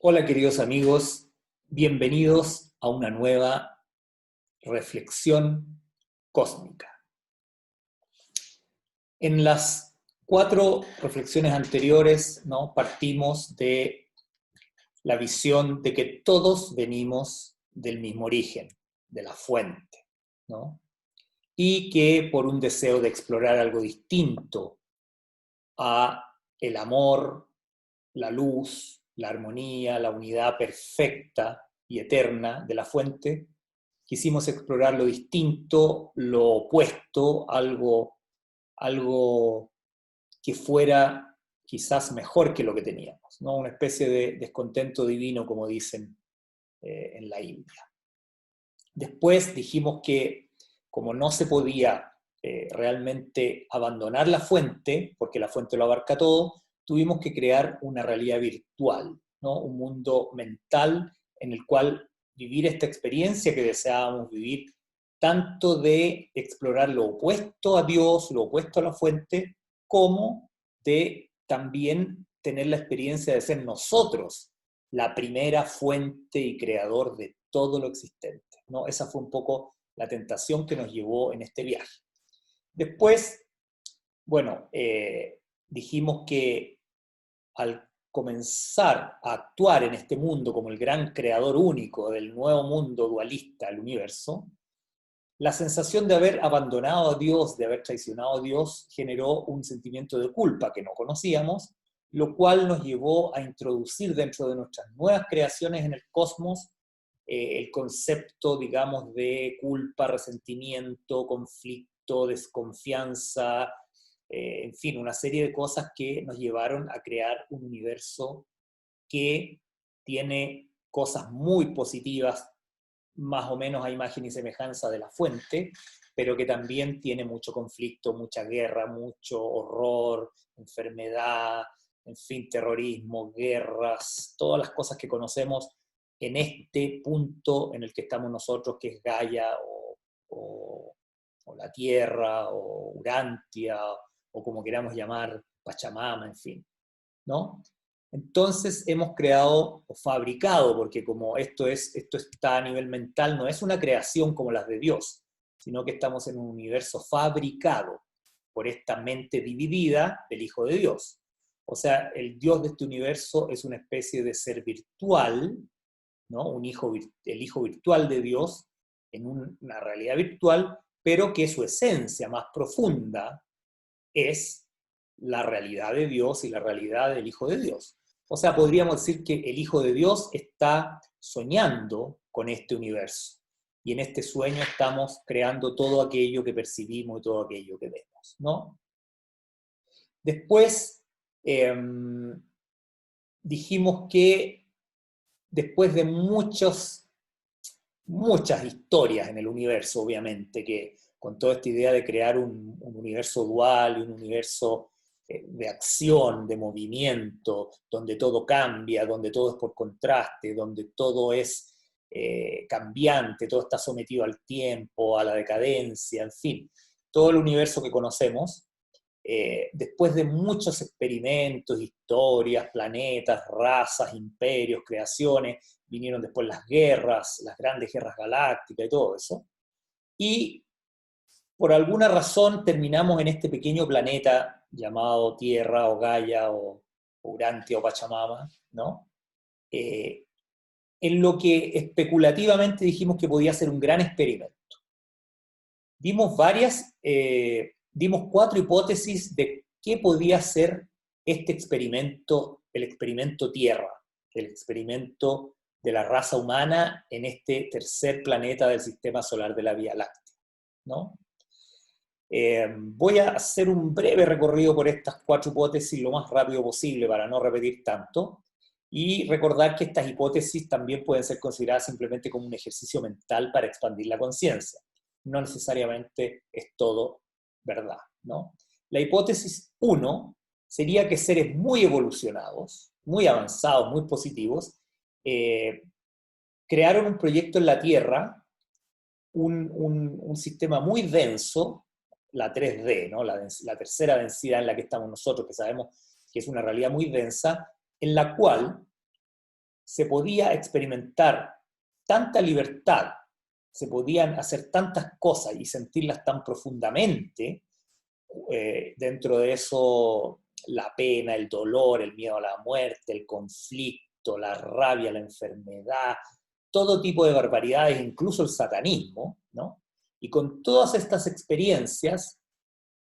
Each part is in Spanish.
Hola queridos amigos, bienvenidos a una nueva reflexión cósmica. En las 4 reflexiones anteriores, ¿no?, partimos de la visión de que todos venimos del mismo origen, de la fuente, ¿no? Y que por un deseo de explorar algo distinto a el amor, la luz, la armonía, la unidad perfecta y eterna de la fuente, quisimos explorar lo distinto, lo opuesto, algo que fuera quizás mejor que lo que teníamos, ¿no? Una especie de descontento divino, como dicen en la India. Después dijimos que como no se podía realmente abandonar la fuente, porque la fuente lo abarca todo, tuvimos que crear una realidad virtual, ¿no? Un mundo mental en el cual vivir esta experiencia que deseábamos vivir, tanto de explorar lo opuesto a Dios, lo opuesto a la fuente, como de también tener la experiencia de ser nosotros la primera fuente y creador de todo lo existente, ¿no? Esa fue un poco la tentación que nos llevó en este viaje. Después, bueno, dijimos que al comenzar a actuar en este mundo como el gran creador único del nuevo mundo dualista, el universo, la sensación de haber abandonado a Dios, de haber traicionado a Dios, generó un sentimiento de culpa que no conocíamos, lo cual nos llevó a introducir dentro de nuestras nuevas creaciones en el cosmos el concepto, digamos, de culpa, resentimiento, conflicto, desconfianza, en fin, una serie de cosas que nos llevaron a crear un universo que tiene cosas muy positivas, más o menos a imagen y semejanza de la fuente, pero que también tiene mucho conflicto, mucha guerra, mucho horror, enfermedad, en fin, terrorismo, guerras, todas las cosas que conocemos en este punto en el que estamos nosotros, que es Gaia o la Tierra o Urantia o como queramos llamar, Pachamama, en fin, ¿no? Entonces hemos creado o fabricado, porque como esto está a nivel mental, no es una creación como las de Dios, sino que estamos en un universo fabricado por esta mente dividida del Hijo de Dios. O sea, el Dios de este universo es una especie de ser virtual, ¿no? El hijo virtual de Dios en una realidad virtual, pero que su esencia más profunda es la realidad de Dios y la realidad del Hijo de Dios. O sea, podríamos decir que el Hijo de Dios está soñando con este universo. Y en este sueño estamos creando todo aquello que percibimos y todo aquello que vemos, ¿no? Después dijimos que después de muchas historias en el universo, obviamente, que con toda esta idea de crear un universo dual y un universo de acción, de movimiento, donde todo cambia, donde todo es por contraste, donde todo es cambiante, todo está sometido al tiempo, a la decadencia, en fin, todo el universo que conocemos, después de muchos experimentos, historias, planetas, razas, imperios, creaciones, vinieron después las grandes guerras galácticas y todo eso, y por alguna razón terminamos en este pequeño planeta llamado Tierra o Gaia o Urantia o Pachamama, ¿no? Eh, en lo que especulativamente dijimos que podía ser un gran experimento. Dimos 4 hipótesis de qué podía ser este experimento, el experimento Tierra, el experimento de la raza humana en este tercer planeta del sistema solar de la Vía Láctea, ¿no? Voy a hacer un breve recorrido por estas 4 hipótesis lo más rápido posible para no repetir tanto y recordar que estas hipótesis también pueden ser consideradas simplemente como un ejercicio mental para expandir la conciencia. No necesariamente es todo verdad, ¿no? La hipótesis 1 sería que seres muy evolucionados, muy avanzados, muy positivos, crearon un proyecto en la Tierra, un sistema muy denso, la 3D, ¿no? La tercera densidad en la que estamos nosotros, que sabemos que es una realidad muy densa, en la cual se podía experimentar tanta libertad, se podían hacer tantas cosas y sentirlas tan profundamente, dentro de eso la pena, el dolor, el miedo a la muerte, el conflicto, la rabia, la enfermedad, todo tipo de barbaridades, incluso el satanismo, ¿no? Y con todas estas experiencias,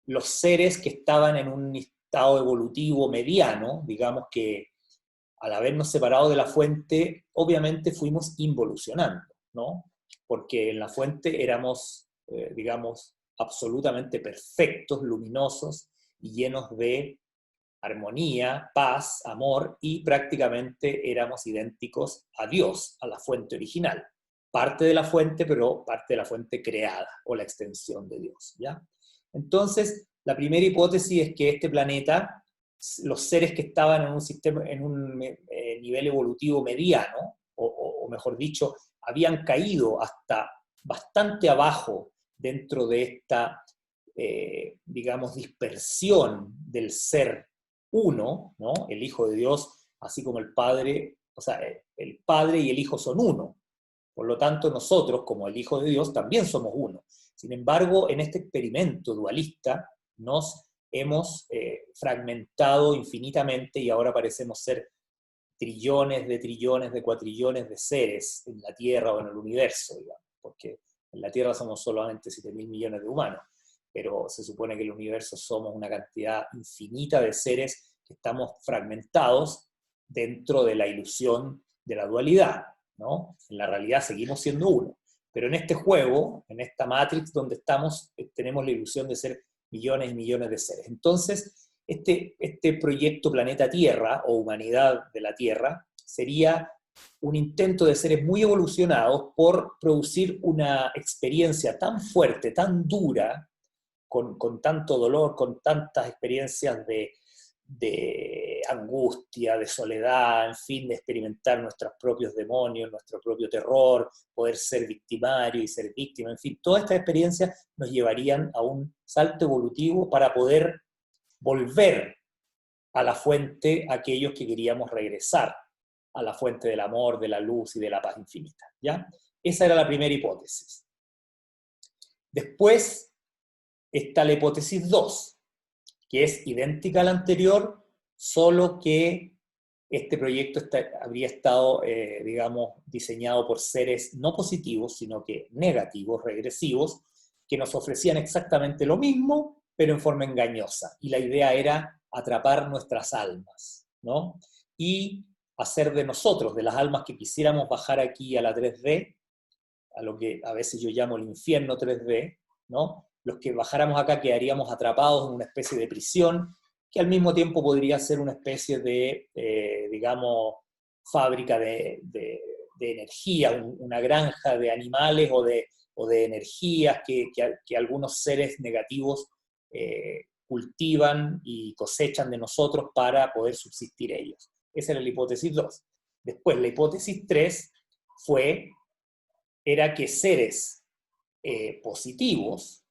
los seres que estaban en un estado evolutivo mediano, digamos que al habernos separado de la fuente, obviamente fuimos involucionando, ¿no? Porque en la fuente éramos, digamos, absolutamente perfectos, luminosos y llenos de armonía, paz, amor, y prácticamente éramos idénticos a Dios, a la fuente original. Parte de la fuente, pero parte de la fuente creada, o la extensión de Dios, ¿ya? Entonces, la primera hipótesis es que este planeta, los seres que estaban en un sistema, en un nivel evolutivo mediano, o mejor dicho, habían caído hasta bastante abajo dentro de esta, digamos, dispersión del ser uno, ¿no? El Hijo de Dios, así como el Padre, o sea, el Padre y el Hijo son uno. Por lo tanto, nosotros, como el Hijo de Dios, también somos uno. Sin embargo, en este experimento dualista, nos hemos fragmentado infinitamente y ahora parecemos ser trillones de cuatrillones de seres en la Tierra o en el universo, digamos, porque en la Tierra somos solamente 7.000 millones de humanos, pero se supone que en el universo somos una cantidad infinita de seres que estamos fragmentados dentro de la ilusión de la dualidad, ¿no? En la realidad seguimos siendo uno, pero en este juego, en esta Matrix donde estamos, tenemos la ilusión de ser millones y millones de seres. Entonces, este proyecto Planeta Tierra, o Humanidad de la Tierra, sería un intento de seres muy evolucionados por producir una experiencia tan fuerte, tan dura, con tanto dolor, con tantas experiencias de angustia, de soledad, en fin, de experimentar nuestros propios demonios, nuestro propio terror, poder ser victimario y ser víctima, en fin, todas estas experiencias nos llevarían a un salto evolutivo para poder volver a la fuente aquellos que queríamos regresar a la fuente del amor, de la luz y de la paz infinita, ¿ya? Esa era la primera hipótesis. Después está la hipótesis 2, que es idéntica a la anterior, solo que este proyecto habría estado, digamos, diseñado por seres no positivos, sino que negativos, regresivos, que nos ofrecían exactamente lo mismo, pero en forma engañosa. Y la idea era atrapar nuestras almas, ¿no? Y hacer de nosotros, de las almas que quisiéramos bajar aquí a la 3D, a lo que a veces yo llamo el infierno 3D, ¿no? Los que bajáramos acá quedaríamos atrapados en una especie de prisión, que al mismo tiempo podría ser una especie de, digamos, fábrica de energía, una granja de animales o de energías que algunos seres negativos cultivan y cosechan de nosotros para poder subsistir ellos. Esa era la hipótesis 2. Después, la hipótesis 3 era que seres positivos,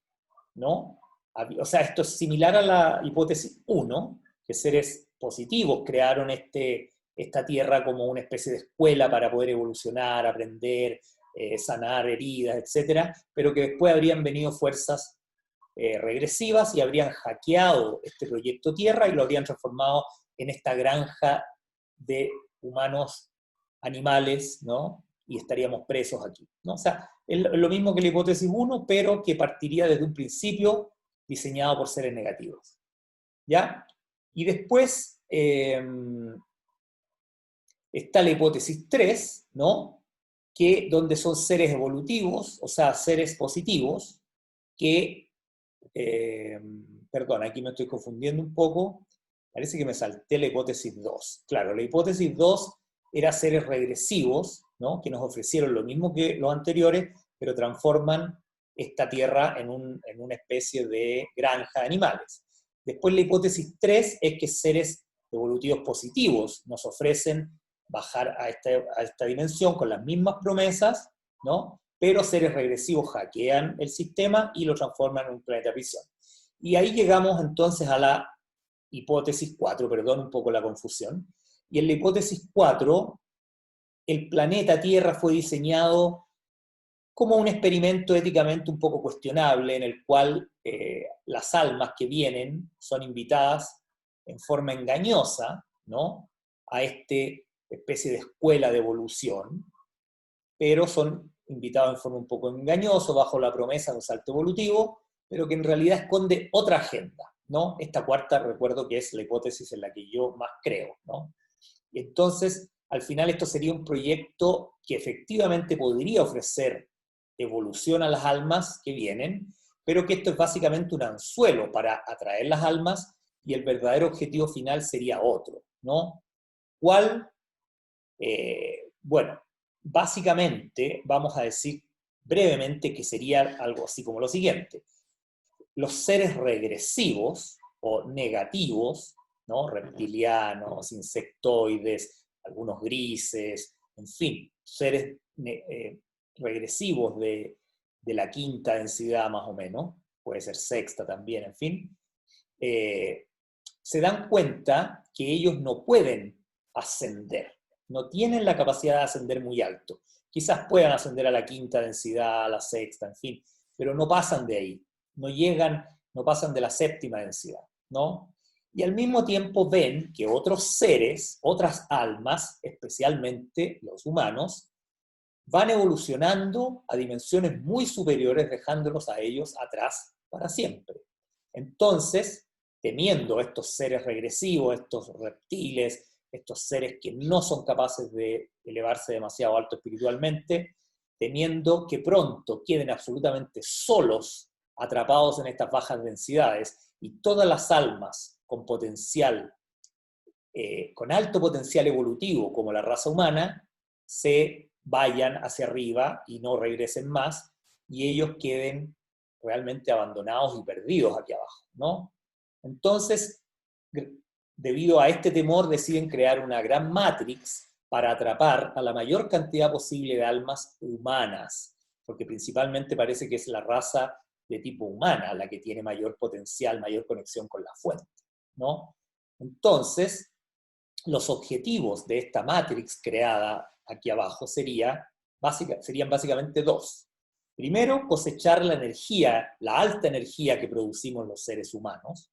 ¿no? O sea, esto es similar a la hipótesis 1, que seres positivos crearon esta Tierra como una especie de escuela para poder evolucionar, aprender, sanar heridas, etc., pero que después habrían venido fuerzas regresivas y habrían hackeado este proyecto Tierra y lo habrían transformado en esta granja de humanos animales, ¿no? Y estaríamos presos aquí, ¿no? O sea, es lo mismo que la hipótesis 1, pero que partiría desde un principio diseñado por seres negativos, ¿ya? Y después está la hipótesis 3, ¿no? Que donde son seres evolutivos, o sea, seres positivos, que, perdón, aquí me estoy confundiendo un poco, parece que me salté la hipótesis 2. Claro, la hipótesis 2 era seres regresivos, ¿no? Que nos ofrecieron lo mismo que los anteriores, pero transforman esta Tierra en una especie de granja de animales. Después la hipótesis 3 es que seres evolutivos positivos nos ofrecen bajar a esta dimensión con las mismas promesas, ¿no? Pero seres regresivos hackean el sistema y lo transforman en un planeta prisión. Y ahí llegamos entonces a la hipótesis 4, perdón un poco la confusión, y en la hipótesis 4 el planeta Tierra fue diseñado como un experimento éticamente un poco cuestionable, en el cual las almas que vienen son invitadas en forma engañosa, ¿no?, a esta especie de escuela de evolución, pero son invitados en forma un poco engañosa, bajo la promesa de un salto evolutivo, pero que en realidad esconde otra agenda, ¿no? Esta cuarta, recuerdo que es la hipótesis en la que yo más creo, ¿no? Y entonces, al final esto sería un proyecto que efectivamente podría ofrecer evolución a las almas que vienen, pero que esto es básicamente un anzuelo para atraer las almas y el verdadero objetivo final sería otro, ¿no? ¿Cuál? Bueno, básicamente vamos a decir brevemente que sería algo así como lo siguiente. Los seres regresivos o negativos, ¿no?, reptilianos, insectoides, algunos grises, en fin, seres regresivos de la quinta densidad más o menos, puede ser sexta también, en fin, se dan cuenta que ellos no pueden ascender, no tienen la capacidad de ascender muy alto. Quizás puedan ascender a la quinta densidad, a la sexta, en fin, pero no pasan de ahí, no llegan, no pasan de la séptima densidad, ¿no? Y al mismo tiempo ven que otros seres, otras almas, especialmente los humanos, van evolucionando a dimensiones muy superiores, dejándolos a ellos atrás para siempre. Entonces, temiendo estos seres regresivos, estos reptiles, estos seres que no son capaces de elevarse demasiado alto espiritualmente, temiendo que pronto queden absolutamente solos, atrapados en estas bajas densidades, y todas las almas con potencial, con alto potencial evolutivo, como la raza humana, se vayan hacia arriba y no regresen más, y ellos queden realmente abandonados y perdidos aquí abajo, ¿no? Entonces, debido a este temor, deciden crear una gran matrix para atrapar a la mayor cantidad posible de almas humanas, porque principalmente parece que es la raza de tipo humana la que tiene mayor potencial, mayor conexión con la fuente, ¿no? Entonces, los objetivos de esta matrix creada aquí abajo serían básicamente dos. Primero, cosechar la energía, la alta energía que producimos los seres humanos,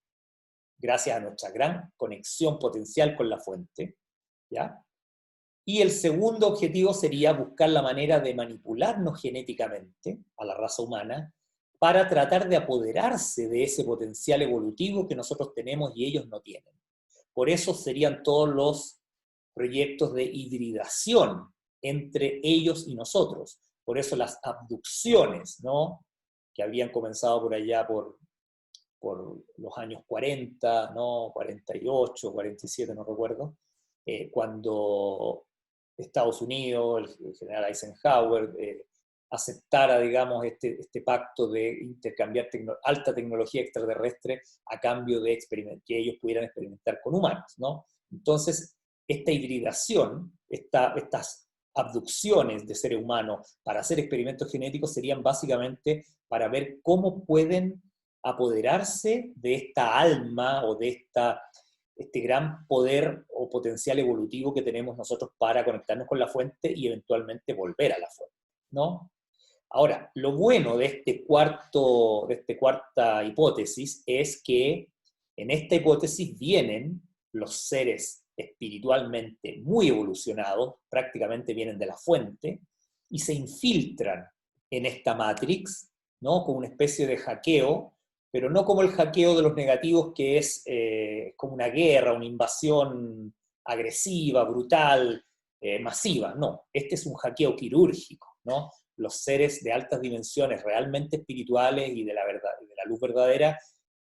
gracias a nuestra gran conexión potencial con la fuente, ¿ya? Y el segundo objetivo sería buscar la manera de manipularnos genéticamente a la raza humana para tratar de apoderarse de ese potencial evolutivo que nosotros tenemos y ellos no tienen. Por eso serían todos los proyectos de hibridación entre ellos y nosotros. Por eso las abducciones, ¿no?, que habían comenzado por allá por los años 40, ¿no?, 48, 47, no recuerdo, cuando Estados Unidos, el general Eisenhower, aceptara, digamos, este pacto de intercambiar alta tecnología extraterrestre a cambio de que ellos pudieran experimentar con humanos, ¿no? Entonces, esta hibridación, estas abducciones de seres humanos para hacer experimentos genéticos serían básicamente para ver cómo pueden apoderarse de esta alma o de este gran poder o potencial evolutivo que tenemos nosotros para conectarnos con la fuente y eventualmente volver a la fuente, ¿no? Ahora, lo bueno de esta cuarta hipótesis es que en esta hipótesis vienen los seres espiritualmente muy evolucionados, prácticamente vienen de la fuente, y se infiltran en esta matrix, ¿no?, con una especie de hackeo, pero no como el hackeo de los negativos, que es como una guerra, una invasión agresiva, brutal, masiva. No, este es un hackeo quirúrgico, ¿no? Los seres de altas dimensiones realmente espirituales y de la verdad, de la luz verdadera,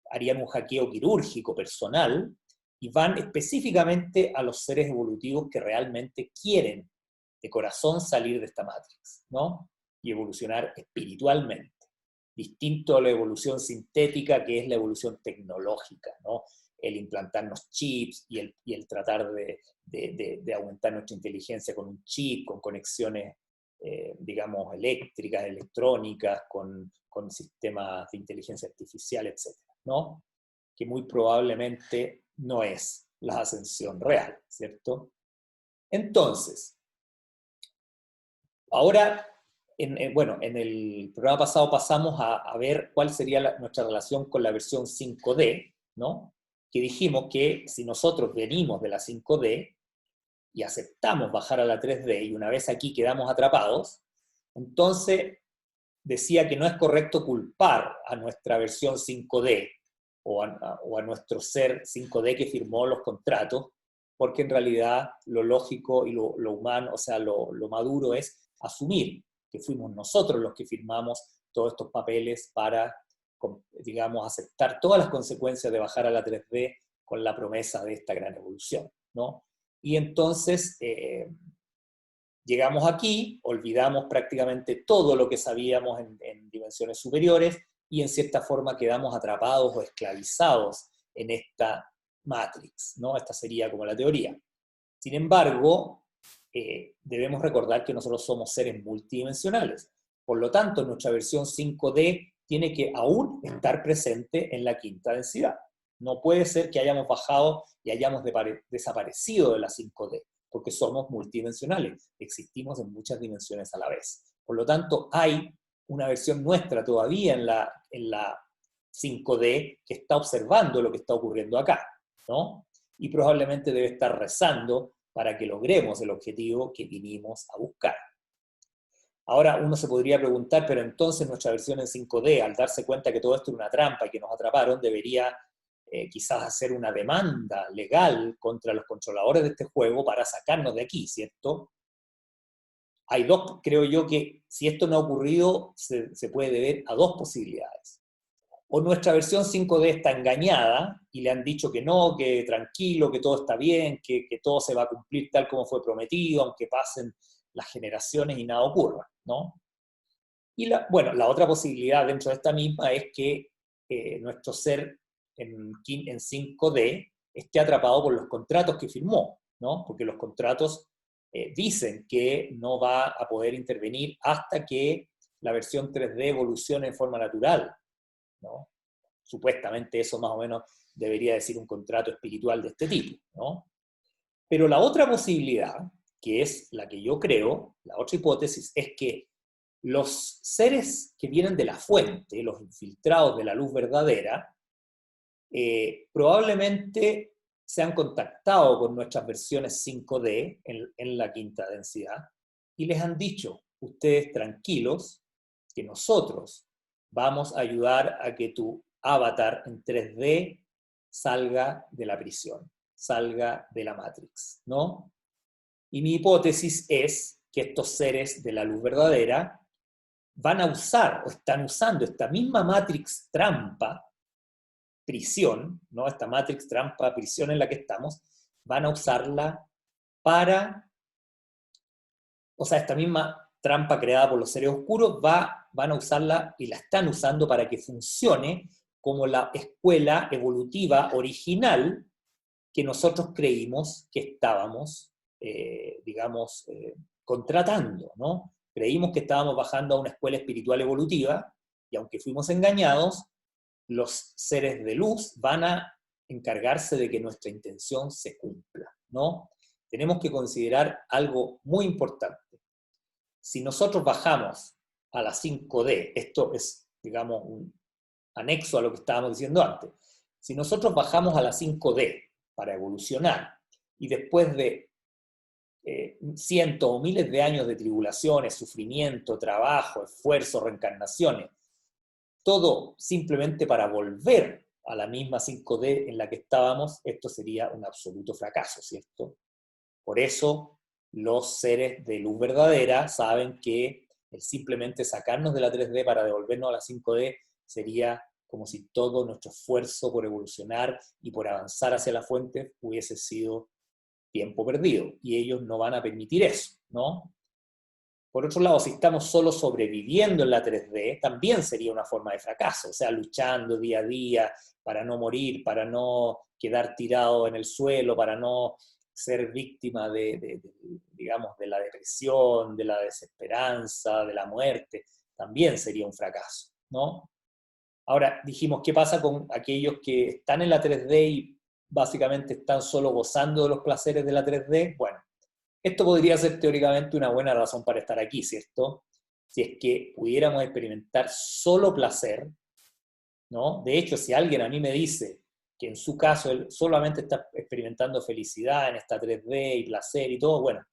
harían un hackeo quirúrgico personal y van específicamente a los seres evolutivos que realmente quieren de corazón salir de esta matrix, ¿no?, y evolucionar espiritualmente. Distinto a la evolución sintética, que es la evolución tecnológica, ¿no?, el implantarnos chips y el tratar de aumentar nuestra inteligencia con un chip, con conexiones, digamos, eléctricas, electrónicas, con sistemas de inteligencia artificial, etcétera, ¿no?, que muy probablemente no es la ascensión real, ¿cierto? Entonces, Ahora, bueno, en el programa pasado pasamos a ver cuál sería nuestra relación con la versión 5D, ¿no? Que dijimos que si nosotros venimos de la 5D y aceptamos bajar a la 3D y una vez aquí quedamos atrapados, entonces decía que no es correcto culpar a nuestra versión 5D o a nuestro ser 5D que firmó los contratos, porque en realidad lo lógico y lo humano, o sea, lo maduro es asumir que fuimos nosotros los que firmamos todos estos papeles para, digamos, aceptar todas las consecuencias de bajar a la 3D con la promesa de esta gran evolución, ¿no? Y entonces llegamos aquí, olvidamos prácticamente todo lo que sabíamos en dimensiones superiores y en cierta forma quedamos atrapados o esclavizados en esta matrix, ¿no? Esta sería como la teoría. Sin embargo, debemos recordar que nosotros somos seres multidimensionales. Por lo tanto, nuestra versión 5D tiene que aún estar presente en la quinta densidad. No puede ser que hayamos bajado y hayamos desaparecido de la 5D, porque somos multidimensionales, existimos en muchas dimensiones a la vez. Por lo tanto, hay una versión nuestra todavía en la 5D que está observando lo que está ocurriendo acá, ¿no? Y probablemente debe estar rezando para que logremos el objetivo que vinimos a buscar. Ahora uno se podría preguntar, pero entonces nuestra versión en 5D, al darse cuenta que todo esto es una trampa y que nos atraparon, debería quizás hacer una demanda legal contra los controladores de este juego para sacarnos de aquí, ¿cierto? Hay dos, creo yo, que si esto no ha ocurrido, se puede deber a dos posibilidades. O nuestra versión 5D está engañada y le han dicho que no, que tranquilo, que todo está bien, que todo se va a cumplir tal como fue prometido, aunque pasen las generaciones y nada ocurra, ¿no? Y bueno, la otra posibilidad dentro de esta misma es que nuestro ser en 5D esté atrapado por los contratos que firmó, ¿no? Porque los contratos dicen que no va a poder intervenir hasta que la versión 3D evolucione en forma natural, ¿no? Supuestamente eso más o menos debería decir un contrato espiritual de este tipo, ¿no? Pero la otra posibilidad, que es la que yo creo, la otra hipótesis, es que los seres que vienen de la fuente, los infiltrados de la luz verdadera, probablemente se han contactado con nuestras versiones 5D en la quinta densidad y les han dicho, ustedes tranquilos, que nosotros vamos a ayudar a que tu avatar en 3D salga de la prisión, salga de la Matrix, ¿no? Y mi hipótesis es que estos seres de la luz verdadera van a usar o están usando esta misma Matrix trampa, prisión, ¿no? Esta Matrix trampa, prisión en la que estamos, van a usarla para, o sea, esta misma trampa creada por los seres oscuros van a usarla y la están usando para que funcione como la escuela evolutiva original que nosotros creímos que estábamos, digamos, contratando, ¿no? Creímos que estábamos bajando a una escuela espiritual evolutiva y aunque fuimos engañados, los seres de luz van a encargarse de que nuestra intención se cumpla, ¿no? Tenemos que considerar algo muy importante. Si nosotros bajamos a la 5D, esto es, digamos, un anexo a lo que estábamos diciendo antes, si nosotros bajamos a la 5D para evolucionar y después de cientos o miles de años de tribulaciones, sufrimiento, trabajo, esfuerzo, reencarnaciones, todo simplemente para volver a la misma 5D en la que estábamos, esto sería un absoluto fracaso, ¿cierto? Por eso los seres de luz verdadera saben que el simplemente sacarnos de la 3D para devolvernos a la 5D sería como si todo nuestro esfuerzo por evolucionar y por avanzar hacia la fuente hubiese sido tiempo perdido, y ellos no van a permitir eso, ¿no? Por otro lado, si estamos solo sobreviviendo en la 3D, también sería una forma de fracaso, o sea, luchando día a día para no morir, para no quedar tirado en el suelo, para no ser víctima digamos, de la depresión, de la desesperanza, de la muerte, también sería un fracaso, ¿no? Ahora, dijimos, ¿qué pasa con aquellos que están en la 3D y básicamente están solo gozando de los placeres de la 3D? Bueno, Esto podría ser teóricamente una buena razón para estar aquí, ¿cierto? Si es que pudiéramos experimentar solo placer, ¿no? De hecho, si alguien a mí me dice que en su caso él solamente está experimentando felicidad en esta 3D y placer y todo, bueno,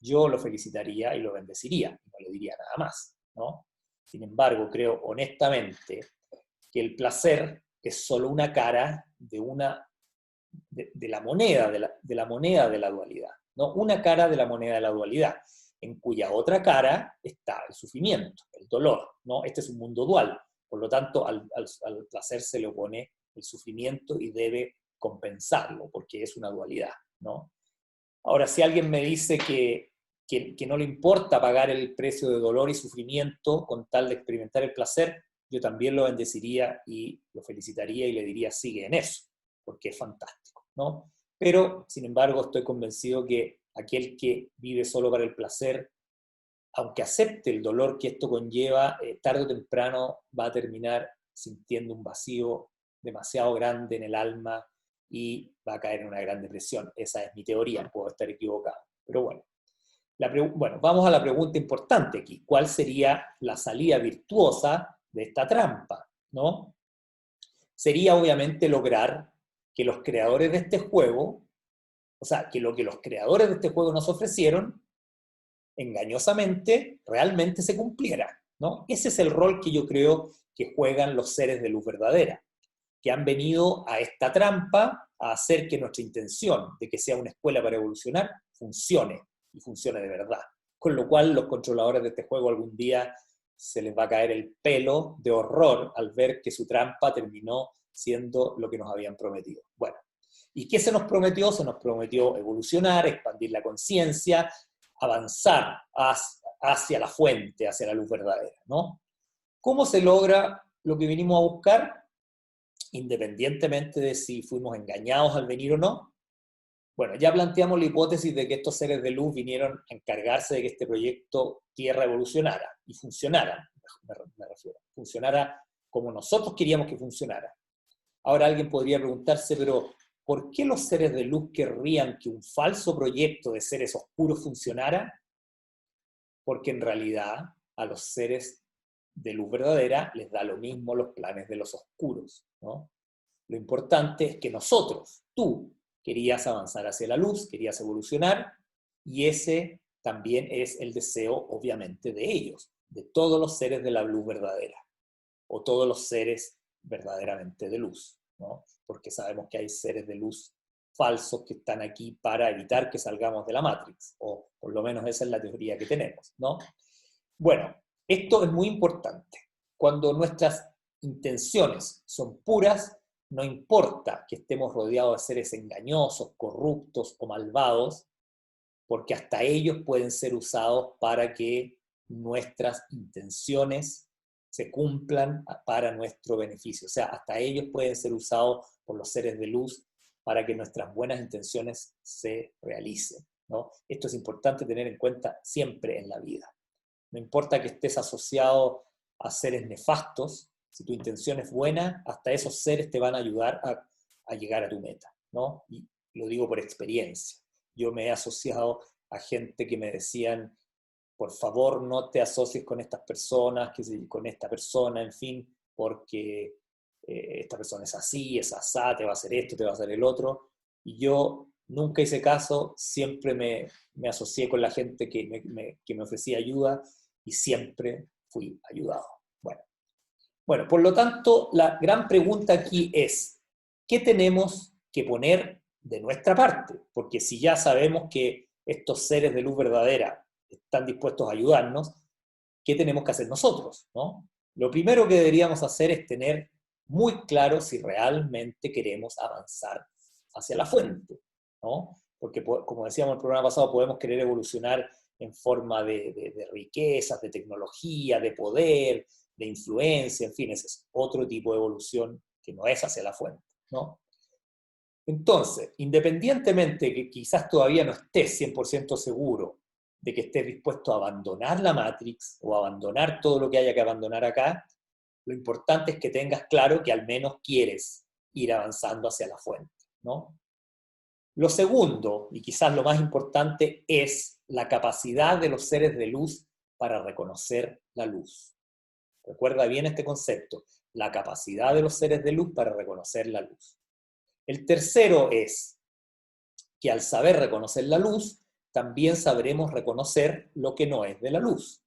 yo lo felicitaría y lo bendeciría, no le diría nada más, ¿no? Sin embargo, creo honestamente que el placer es solo una cara de la moneda, de la moneda de la dualidad, ¿no? Una cara de la moneda de la dualidad, en cuya otra cara está el sufrimiento, el dolor, ¿no? Este es un mundo dual, por lo tanto al placer se le opone el sufrimiento y debe compensarlo, porque es una dualidad, ¿no? Ahora, si alguien me dice que no le importa pagar el precio de dolor y sufrimiento con tal de experimentar el placer, yo también lo bendeciría y lo felicitaría y le diría sigue en eso, porque es fantástico, ¿no? Pero, sin embargo, estoy convencido que aquel que vive solo para el placer, aunque acepte el dolor que esto conlleva, tarde o temprano va a terminar sintiendo un vacío demasiado grande en el alma y va a caer en una gran depresión. Esa es mi teoría, puedo estar equivocado. Pero bueno, bueno, vamos a la pregunta importante aquí. ¿Cuál sería la salida virtuosa de esta trampa? ¿No? Sería obviamente lograr que los creadores de este juego, o sea, que lo que los creadores de este juego nos ofrecieron, engañosamente, realmente se cumpliera, ¿no? Ese es el rol que yo creo que juegan los seres de luz verdadera, que han venido a esta trampa a hacer que nuestra intención de que sea una escuela para evolucionar funcione, y funcione de verdad. Con lo cual los controladores de este juego algún día se les va a caer el pelo de horror al ver que su trampa terminó siendo lo que nos habían prometido. Bueno, ¿y qué se nos prometió? Se nos prometió evolucionar, expandir la conciencia, avanzar hacia la fuente, hacia la luz verdadera, ¿no? ¿Cómo se logra lo que vinimos a buscar? Independientemente de si fuimos engañados al venir o no. Bueno, ya planteamos la hipótesis de que estos seres de luz vinieron a encargarse de que este proyecto Tierra evolucionara y funcionara, me refiero, funcionara como nosotros queríamos que funcionara. Ahora alguien podría preguntarse, pero ¿por qué los seres de luz querrían que un falso proyecto de seres oscuros funcionara? Porque en realidad a los seres de luz verdadera les da lo mismo los planes de los oscuros, ¿no? Lo importante es que nosotros, tú, querías avanzar hacia la luz, querías evolucionar, y ese también es el deseo, obviamente, de ellos, de todos los seres de la luz verdadera, o todos los seres verdaderamente de luz, ¿no? Porque sabemos que hay seres de luz falsos que están aquí para evitar que salgamos de la Matrix, o por lo menos esa es la teoría que tenemos, ¿no? Bueno, esto es muy importante. Cuando nuestras intenciones son puras, no importa que estemos rodeados de seres engañosos, corruptos o malvados, porque hasta ellos pueden ser usados para que nuestras intenciones se cumplan para nuestro beneficio. O sea, hasta ellos pueden ser usados por los seres de luz para que nuestras buenas intenciones se realicen, ¿no? Esto es importante tener en cuenta siempre en la vida. No importa que estés asociado a seres nefastos, si tu intención es buena, hasta esos seres te van a ayudar a llegar a tu meta, ¿no? Y lo digo por experiencia. Yo me he asociado a gente que me decían, por favor no te asocies con estas personas, con esta persona, en fin, porque esta persona es así, es asá, te va a hacer esto, te va a hacer el otro. Y yo nunca hice caso, siempre me asocié con la gente que me ofrecía ayuda y siempre fui ayudado. Bueno, por lo tanto, la gran pregunta aquí es, ¿qué tenemos que poner de nuestra parte? Porque si ya sabemos que estos seres de luz verdadera están dispuestos a ayudarnos, ¿qué tenemos que hacer nosotros, ¿no? Lo primero que deberíamos hacer es tener muy claro si realmente queremos avanzar hacia la fuente, ¿no? Porque, como decíamos en el programa pasado, podemos querer evolucionar en forma de riquezas, de tecnología, de poder, de influencia, en fin, ese es otro tipo de evolución que no es hacia la fuente, ¿no? Entonces, independientemente que quizás todavía no estés 100% seguro de que estés dispuesto a abandonar la Matrix o a abandonar todo lo que haya que abandonar acá, lo importante es que tengas claro que al menos quieres ir avanzando hacia la fuente, ¿no? Lo segundo, y quizás lo más importante, es la capacidad de los seres de luz para reconocer la luz. Recuerda bien este concepto, la capacidad de los seres de luz para reconocer la luz. El tercero es que al saber reconocer la luz, también sabremos reconocer lo que no es de la luz.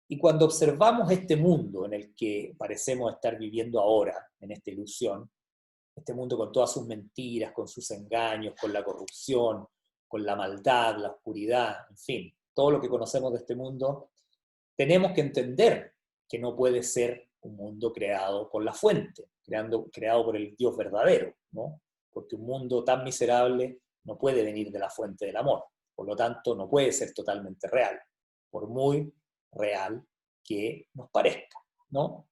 Y cuando observamos este mundo en el que parecemos estar viviendo ahora, en esta ilusión, este mundo con todas sus mentiras, con sus engaños, con la corrupción, con la maldad, la oscuridad, en fin, todo lo que conocemos de este mundo, tenemos que entender que no puede ser un mundo creado por la fuente, creado por el Dios verdadero, ¿no? Porque un mundo tan miserable no puede venir de la fuente del amor, por lo tanto no puede ser totalmente real, por muy real que nos parezca, ¿no?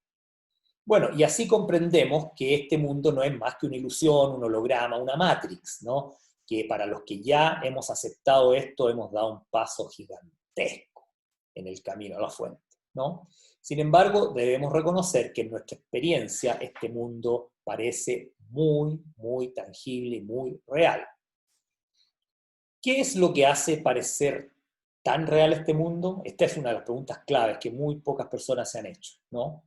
Bueno, y así comprendemos que este mundo no es más que una ilusión, un holograma, una matrix, ¿no? Que para los que ya hemos aceptado esto, hemos dado un paso gigantesco en el camino a la fuente, ¿no? Sin embargo, debemos reconocer que en nuestra experiencia este mundo parece muy, muy tangible y muy real. ¿Qué es lo que hace parecer tan real este mundo? Esta es una de las preguntas claves que muy pocas personas se han hecho, ¿no?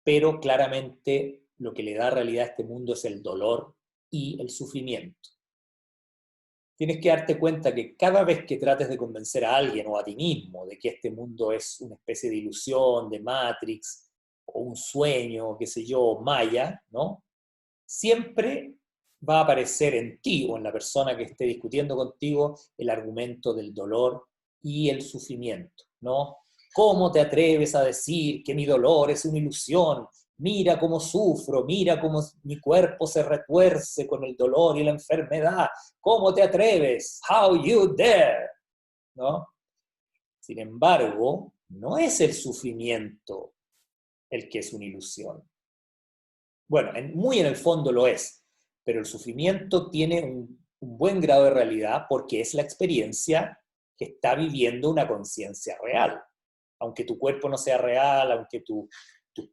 Pero claramente lo que le da realidad a este mundo es el dolor y el sufrimiento. Tienes que darte cuenta que cada vez que trates de convencer a alguien o a ti mismo de que este mundo es una especie de ilusión, de Matrix, o un sueño, qué sé yo, maya, ¿no? Siempre va a aparecer en ti o en la persona que esté discutiendo contigo el argumento del dolor y el sufrimiento, ¿no? ¿Cómo te atreves a decir que mi dolor es una ilusión? Mira cómo sufro, mira cómo mi cuerpo se retuerce con el dolor y la enfermedad. ¿Cómo te atreves? How you dare, ¿no? Sin embargo, no es el sufrimiento el que es una ilusión. Bueno, muy en el fondo lo es, pero el sufrimiento tiene un buen grado de realidad porque es la experiencia que está viviendo una conciencia real. Aunque tu cuerpo no sea real, aunque tus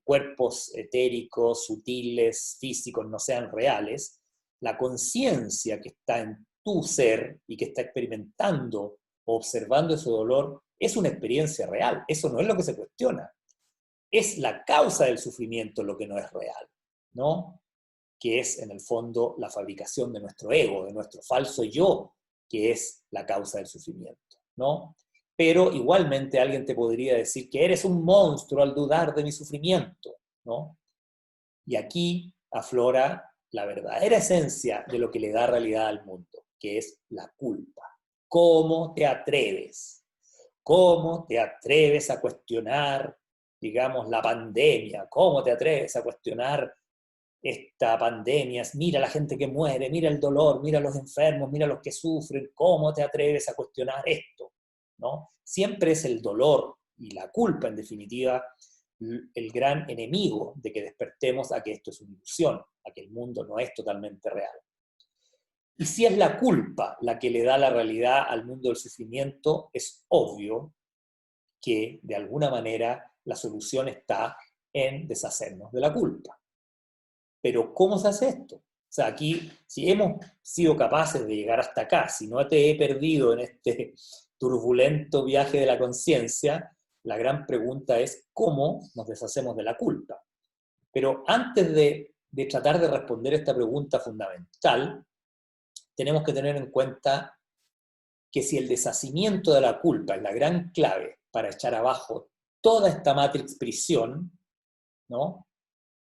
cuerpos etéricos, sutiles, físicos no sean reales, la conciencia que está en tu ser y que está experimentando o observando ese dolor es una experiencia real. Eso no es lo que se cuestiona. Es la causa del sufrimiento lo que no es real, ¿no? Que es en el fondo la fabricación de nuestro ego, de nuestro falso yo, que es la causa del sufrimiento, ¿no? Pero igualmente alguien te podría decir que eres un monstruo al dudar de mi sufrimiento, ¿no? Y aquí aflora la verdadera esencia de lo que le da realidad al mundo, que es la culpa. ¿Cómo te atreves? ¿Cómo te atreves a cuestionar, digamos, la pandemia? ¿Cómo te atreves a cuestionar esta pandemia? Mira la gente que muere, mira el dolor, mira los enfermos, mira los que sufren. ¿Cómo te atreves a cuestionar esto? ¿No? Siempre es el dolor y la culpa, en definitiva, el gran enemigo de que despertemos a que esto es una ilusión, a que el mundo no es totalmente real. Y si es la culpa la que le da la realidad al mundo del sufrimiento, es obvio que de alguna manera la solución está en deshacernos de la culpa. Pero ¿cómo se hace esto? O sea, aquí, si hemos sido capaces de llegar hasta acá, si no te he perdido en este turbulento viaje de la conciencia, la gran pregunta es ¿cómo nos deshacemos de la culpa? Pero antes de tratar de responder esta pregunta fundamental, tenemos que tener en cuenta que si el deshacimiento de la culpa es la gran clave para echar abajo toda esta matrix prisión, ¿no?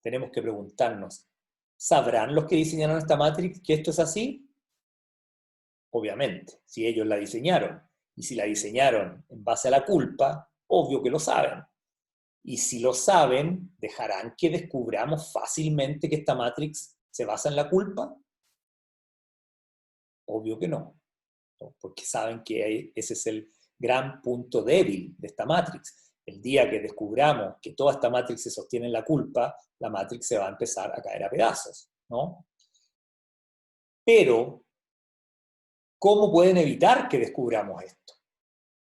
Tenemos que preguntarnos, ¿sabrán los que diseñaron esta matrix que esto es así? Obviamente, si ellos la diseñaron, y si la diseñaron en base a la culpa, obvio que lo saben. Y si lo saben, ¿dejarán que descubramos fácilmente que esta matrix se basa en la culpa? Obvio que no, ¿no? Porque saben que ese es el gran punto débil de esta matrix. El día que descubramos que toda esta matrix se sostiene en la culpa, la matrix se va a empezar a caer a pedazos, ¿no? Pero, ¿cómo pueden evitar que descubramos esto?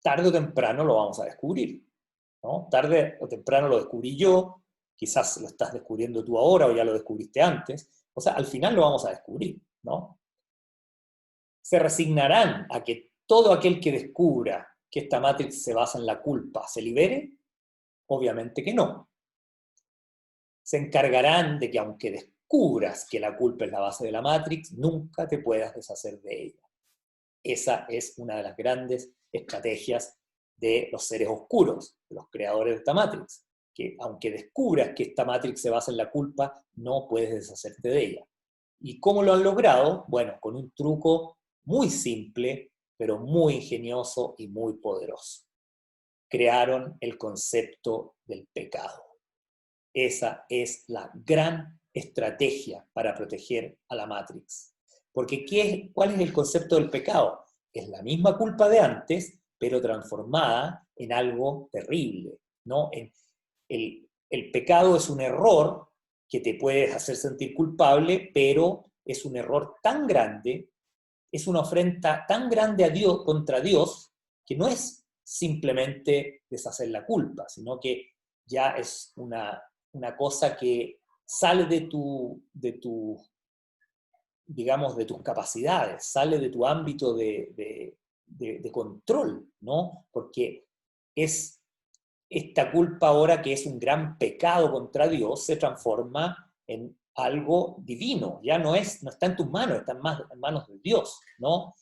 Tarde o temprano lo vamos a descubrir, ¿no? Tarde o temprano lo descubrí yo, quizás lo estás descubriendo tú ahora o ya lo descubriste antes, o sea, al final lo vamos a descubrir, ¿no? ¿Se resignarán a que todo aquel que descubra que esta Matrix se basa en la culpa se libere? Obviamente que no. Se encargarán de que aunque descubras que la culpa es la base de la Matrix, nunca te puedas deshacer de ella. Esa es una de las grandes estrategias de los seres oscuros, de los creadores de esta Matrix, que aunque descubras que esta Matrix se basa en la culpa, no puedes deshacerte de ella. ¿Y cómo lo han logrado? Bueno, con un truco muy simple, pero muy ingenioso y muy poderoso. Crearon el concepto del pecado. Esa es la gran estrategia para proteger a la Matrix. Porque ¿cuál es el concepto del pecado? Es la misma culpa de antes, pero transformada en algo terrible, ¿no? El pecado es un error que te puede hacer sentir culpable, pero es un error tan grande, es una ofrenda tan grande a Dios, contra Dios, que no es simplemente deshacer la culpa, sino que ya es una cosa que sale digamos, de tus capacidades, sale de tu ámbito de control, ¿no? Porque es esta culpa ahora que es un gran pecado contra Dios, se transforma en algo divino, ya no está en tus manos, está en manos de Dios, ¿no?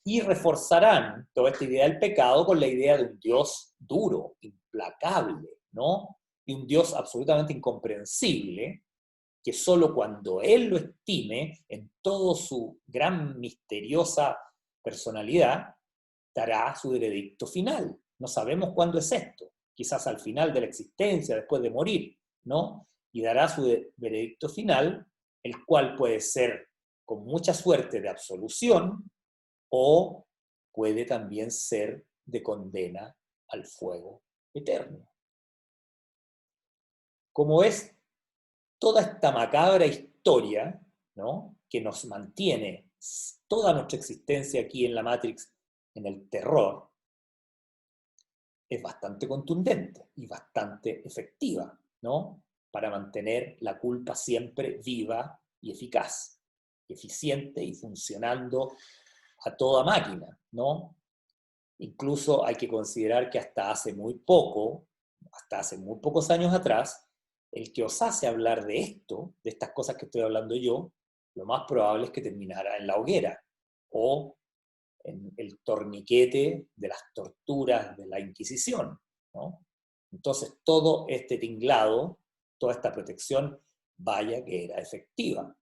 Y reforzarán toda esta idea del pecado con la idea de un Dios duro, implacable, ¿no? Y un Dios absolutamente incomprensible, que solo cuando Él lo estime, en toda su gran misteriosa personalidad, dará su veredicto final. No sabemos cuándo es esto, quizás al final de la existencia, después de morir, ¿no? Y dará su veredicto final, el cual puede ser con mucha suerte de absolución o puede también ser de condena al fuego eterno. Como es toda esta macabra historia, ¿no?, que nos mantiene toda nuestra existencia aquí en la Matrix, en el terror, es bastante contundente y bastante efectiva, ¿no?, para mantener la culpa siempre viva y eficaz, eficiente y funcionando a toda máquina, ¿no? Incluso hay que considerar que hasta hace muy pocos años atrás, el que osase hablar de esto, de estas cosas que estoy hablando yo, lo más probable es que terminara en la hoguera o en el torniquete de las torturas de la Inquisición, ¿no? Entonces, todo este tinglado, toda esta protección, vaya que era efectiva.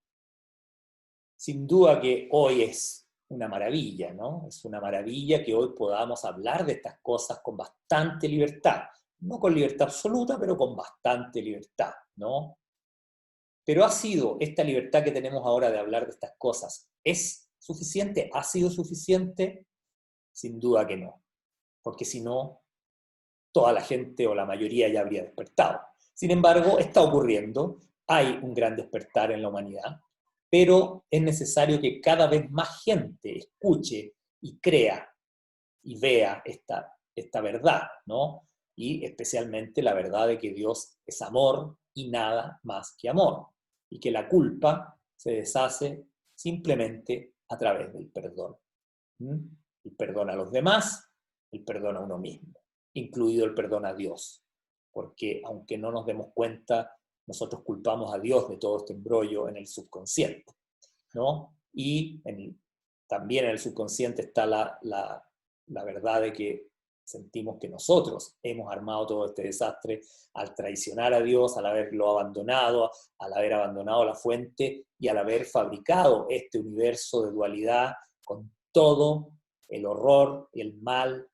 Sin duda que hoy es una maravilla, ¿no? Es una maravilla que hoy podamos hablar de estas cosas con bastante libertad. No con libertad absoluta, pero con bastante libertad, ¿no? Pero ha sido esta libertad que tenemos ahora de hablar de estas cosas, ¿es suficiente? ¿Ha sido suficiente? Sin duda que no. Porque si no, toda la gente o la mayoría ya habría despertado. Sin embargo, está ocurriendo, hay un gran despertar en la humanidad, pero es necesario que cada vez más gente escuche y crea y vea esta verdad, ¿no? Y especialmente la verdad de que Dios es amor y nada más que amor, y que la culpa se deshace simplemente a través del perdón. El perdón a los demás, el perdón a uno mismo, incluido el perdón a Dios, porque aunque no nos demos cuenta, nosotros culpamos a Dios de todo este embrollo en el subconsciente, ¿no? Y también en el subconsciente está la verdad de que sentimos que nosotros hemos armado todo este desastre al traicionar a Dios, al haberlo abandonado, al haber abandonado la fuente y al haber fabricado este universo de dualidad con todo el horror, el mal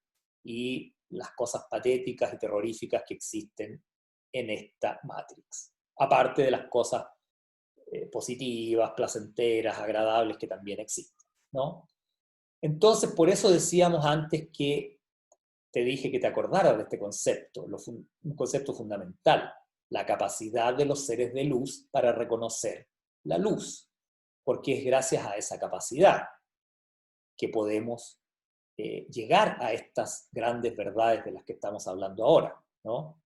y las cosas patéticas y terroríficas que existen en esta Matrix. Aparte de las cosas positivas, placenteras, agradables que también existen, ¿no? Entonces, por eso decíamos antes que te dije que te acordaras de este concepto, un concepto fundamental, la capacidad de los seres de luz para reconocer la luz, porque es gracias a esa capacidad que podemos llegar a estas grandes verdades de las que estamos hablando ahora, ¿no?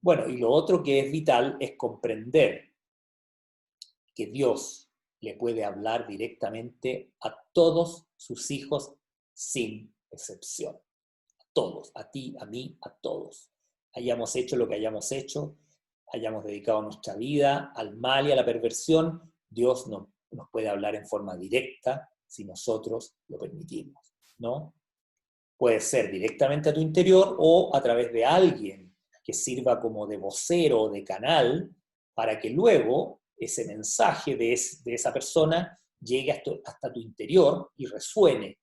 Bueno, y lo otro que es vital es comprender que Dios le puede hablar directamente a todos sus hijos sin excepción. A todos, a ti, a mí, a todos. Hayamos hecho lo que hayamos hecho, hayamos dedicado nuestra vida al mal y a la perversión, Dios nos puede hablar en forma directa si nosotros lo permitimos, ¿no? Puede ser directamente a tu interior o a través de alguien que sirva como de vocero o de canal para que luego ese mensaje de esa persona llegue hasta tu interior y resuene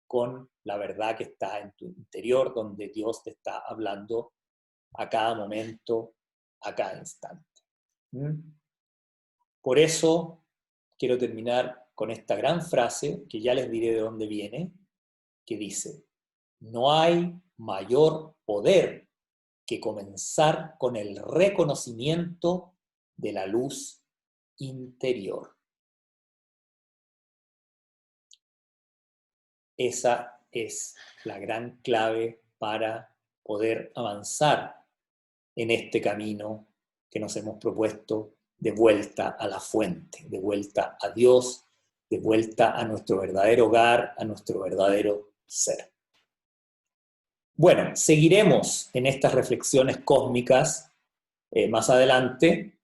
con la verdad que está en tu interior, donde Dios te está hablando a cada momento, a cada instante. Por eso quiero terminar con esta gran frase, que ya les diré de dónde viene, que dice: no hay mayor poder que comenzar con el reconocimiento de la luz interior. Esa es la gran clave para poder avanzar en este camino que nos hemos propuesto de vuelta a la fuente, de vuelta a Dios, de vuelta a nuestro verdadero hogar, a nuestro verdadero ser. Bueno, seguiremos en estas reflexiones cósmicas más adelante.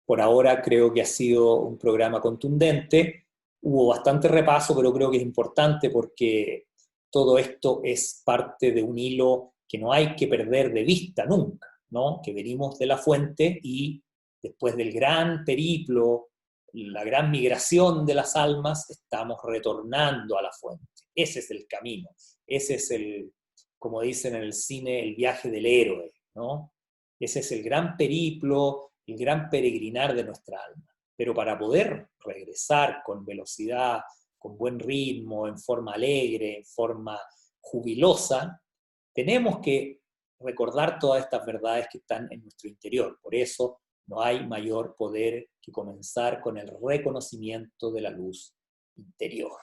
Por ahora creo que ha sido un programa contundente. Hubo bastante repaso, pero creo que es importante porque todo esto es parte de un hilo que no hay que perder de vista nunca, ¿no? Que venimos de la fuente y después del gran periplo, la gran migración de las almas, estamos retornando a la fuente. Ese es el camino, ese es el, como dicen en el cine, el viaje del héroe, ¿no? Ese es el gran periplo, el gran peregrinar de nuestra alma. Pero para poder regresar con velocidad, con buen ritmo, en forma alegre, en forma jubilosa, tenemos que recordar todas estas verdades que están en nuestro interior. Por eso no hay mayor poder que comenzar con el reconocimiento de la luz interior.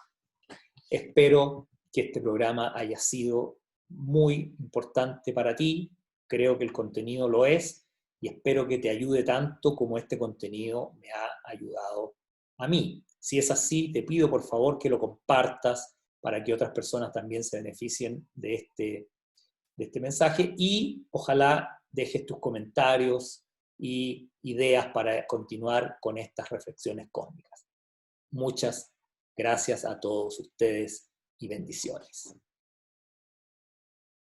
Espero que este programa haya sido muy importante para ti. Creo que el contenido lo es y espero que te ayude tanto como este contenido me ha ayudado a mí. Si es así, te pido por favor que lo compartas para que otras personas también se beneficien de este mensaje y ojalá dejes tus comentarios y ideas para continuar con estas reflexiones cósmicas. Muchas gracias a todos ustedes y bendiciones.